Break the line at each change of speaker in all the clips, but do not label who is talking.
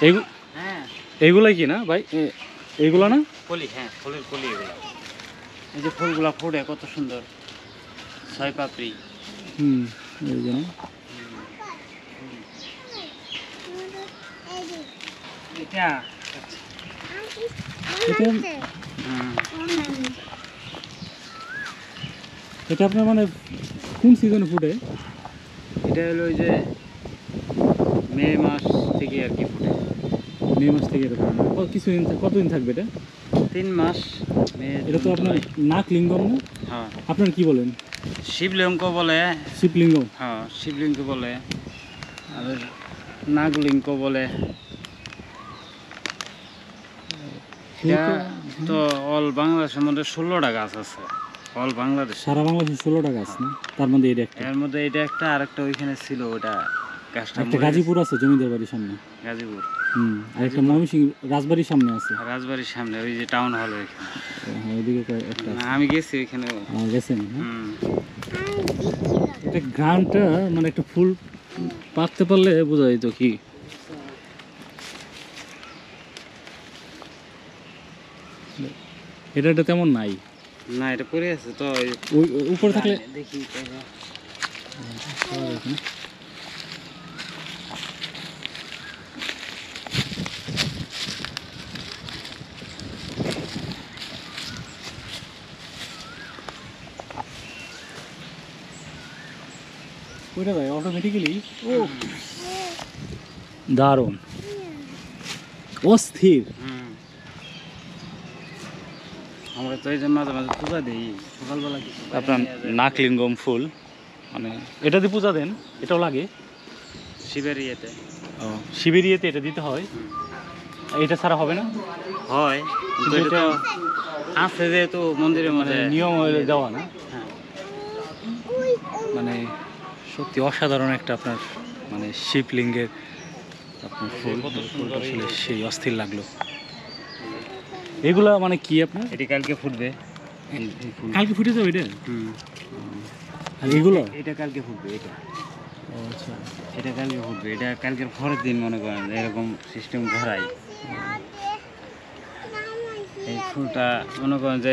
হ্যাঁ
এইগুলাই কি না ভাই, এইগুলো না
কলি? হ্যাঁ ফুলের কলি এগুলো। এই যে ফুলগুলা ফুটে কত সুন্দর, ছয় পাপড়ি।
এই যে না,
এটা
এটা আপনার মানে কোন সিজনে ফুটে?
এটা হলো ওই যে মে মাস থেকে আর কি ফুটে।
মে মাস থেকে এরকম কিছুদিন, কতদিন থাকবে এটা?
3 মাস।
এটা তো আপনার নাগলিঙ্গম না?
হ্যাঁ
আপনার কি বলেন?
শিবলিঙ্গ বলে।
শিবলিঙ্গম,
হ্যাঁ শিবলিঙ্গ বলে, আর নাগলিঙ্গ বলে। এটা তো অল বাংলাদেশের মধ্যে 16টা গাছ আছে। অল বাংলাদেশ,
সারা বাংলাদেশে 16টা গাছ না? তার মধ্যে এটা একটা,
এর মধ্যে এটা একটা, আর একটা ওইখানে ছিল, ওটা গাছটা
একটা গাজীপুর আছে জমিদার বাড়ির সামনে।
গাজীপুর।
আর একটা ময়মনসিংহ রাজবাড়ির সামনে আছে।
রাজবাড়ির সামনে ওই যে টাউন হল ওইখানে।
হ্যাঁ, ওইদিকে একটা আছে।
আমি গেছি ওইখানে।
গেছেন? এটা ঘ্রাণটা মানে একটা ফুল পাকতে পারলে বোঝা যেত কি। এটা তেমন নাই
না, এটা পড়ে আছে তো,
ওই উপরে থাকলে
দেখি।
ওইটা ভাই অটোমেটিক্যালি। ও দারুণ, অস্থির।
আমরা তো এই যে মাঝে মাঝে পূজা দিই সকালবেলা।
আপনার নাগলিঙ্গম ফুল, মানে এটা দিয়ে পূজা দেন? এটাও লাগে
শিবের ইয়েতে।
ও, শিবের ইয়েতে এটা দিতে হয়? এটা ছাড়া হবে না?
হয়, কিন্তু এটা তো আছে যেহেতু মন্দিরের মধ্যে
নিয়ম দেওয়া না।
হ্যাঁ।
মানে সত্যি অসাধারণ একটা আপনার মানে শিবলিঙ্গের আপনার ফুল, ফুলটা আসলে সেই অস্থির লাগলো। এগুলা মানে কি আপনার?
এটি কালকে ফুটবে।
কালকে ফুটে যাবে এটা? আর এগুলো?
এটা কালকে ফুটবে। এটা
ও আচ্ছা,
এটা কালকে ফুটবে। এটা কালকের পরের দিন মনে করেন এরকম সিস্টেম ঘোরাই। এই ফুলটা মনে করেন যে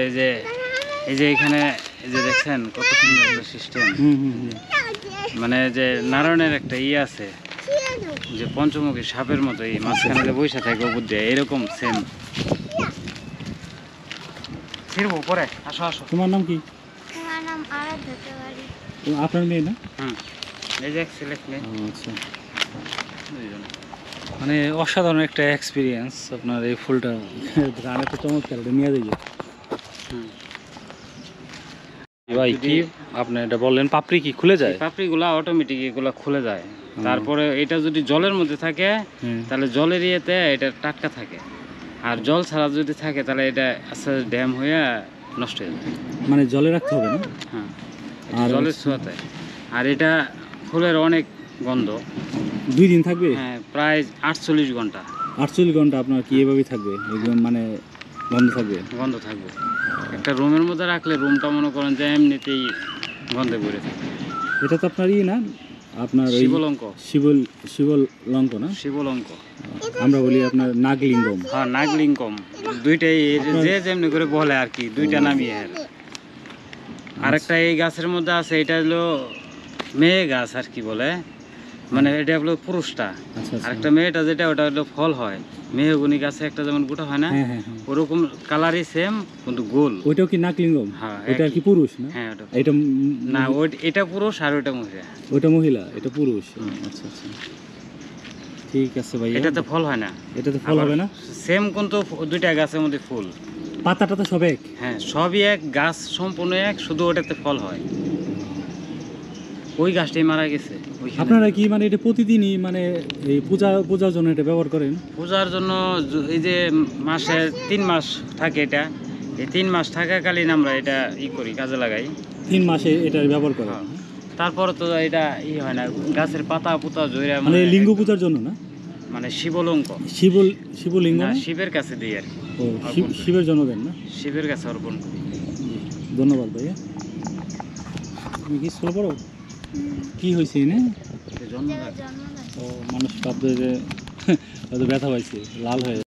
এই যে এখানে এই যে দেখছেন কত সুন্দর একটা সিস্টেম। মানে যে নারায়ণের একটা ইয়ে আছে যে পঞ্চমুখী সাপের মতো, এই মাঝখানে যে বৈশা থাকে উপর দিয়ে, এরকম সেম। ফিরবো পরে, আসো আসো।
তোমার নাম কি?
আমার নাম আরাধ্যা তেওয়ারি।
আপনার মেয়ে না?
এই যে সিলেক্ট নেই।
আচ্ছা, মানে অসাধারণ একটা এক্সপিরিয়েন্স আপনার এই ফুলটা। গানে তো চমৎকার, এটা নিয়ে যাই ভাই। কি আপনি এটা বললেন পাপড়ি কি খুলে যায়?
পাপড়িগুলা অটোমেটিক এগুলা খুলে যায়। তারপরে এটা যদি জলের মধ্যে থাকে তাহলে জলের ইয়েতে এটা টাটকা থাকে, আর জল ছাড়া যদি থাকে তাহলে এটা আস্তে আস্তে ড্যাম হয়ে নষ্ট হয়ে যায়।
মানে জলে রাখতে হবে না?
হ্যাঁ, আর জলের ছোঁয়াতে। আর এটা ফুলের অনেক গন্ধ।
2 দিন থাকবে?
হ্যাঁ, প্রায় 48 ঘন্টা।
48 ঘন্টা আপনার কি এভাবেই থাকবে? একদম মানে গন্ধ থাকবে?
গন্ধ থাকবে। একটা রুমের মধ্যে রাখলে রুমটা মনে করেন যে এমনিতেই গন্ধে ভরে থাকে।
এটা তো আপনার ই না, আপনার ওই
শিবলঙ্ক।
শিবলঙ্ক না?
শিবলঙ্ক
আমরা বলি আপনার নাগলিঙ্গম।
হ্যাঁ, নাগলিঙ্গম, দুইটাই যে যেমনি করে বলে আর কি, দুইটা নামই। আরেকটা এই গাছের মধ্যে আছে, এটা হলো মেয়ে গাছ আর কি বলে, মানে এটা হলো পুরুষটা। আরেকটা মেয়েটা যেটা, ওটা হলো ফল হয়। মেহগনি গাছে একটা যেমন গোটা হয় না, ওরকম কালারই সেম কিন্তু গোল।
ওইটাও কি নাগলিঙ্গম?
হ্যাঁ,
এটা কি পুরুষ না?
হ্যাঁ,
এটা
না, এটা পুরুষ আর ওটা মহিলা।
ওটা মহিলা, এটা পুরুষ। আচ্ছা আচ্ছা, ঠিক আছে ভাই।
এটাতে ফল হয় না।
এটাতে ফল হবে না?
সেম কিন্তু দুইটা গাছের মধ্যে ফুল,
পাতাটা তো সব এক?
হ্যাঁ, সবই এক, গাছ সম্পূর্ণ এক, শুধু ওটাতে ফল হয়। ওই গাছটাই মারা গেছে।
আপনারা কি মানে এটা প্রতিদিনই মানে এই পূজার জন্য এটা ব্যবহার করেন?
পূজার জন্য এই যে মাসে 3 মাস থাকে, এটা এই 3 মাস থাকাকালীন আমরা এটা করি, কাজে লাগাই।
3 মাসে এটা ব্যবহার করেন?
তারপরে তো এটা হয় না, গাছের পাতা পুতা জয়রা,
মানে লিঙ্গ পূজার জন্য না?
মানে শিবলঙ্ক,
শিবলিঙ্গ
না, শিবের কাছে দিই আর কি।
ও, শিবের জন্য দেন না?
শিবের কাছে অর্পণ করি।
ধন্যবাদ ভাইয়া। তুমি কি স্কুলে পড়ো? কি হয়েছে না?
জন্মদান।
ও, মানুষ ভাববে যে হয়তো ব্যথা পাইছে, লাল হয়ে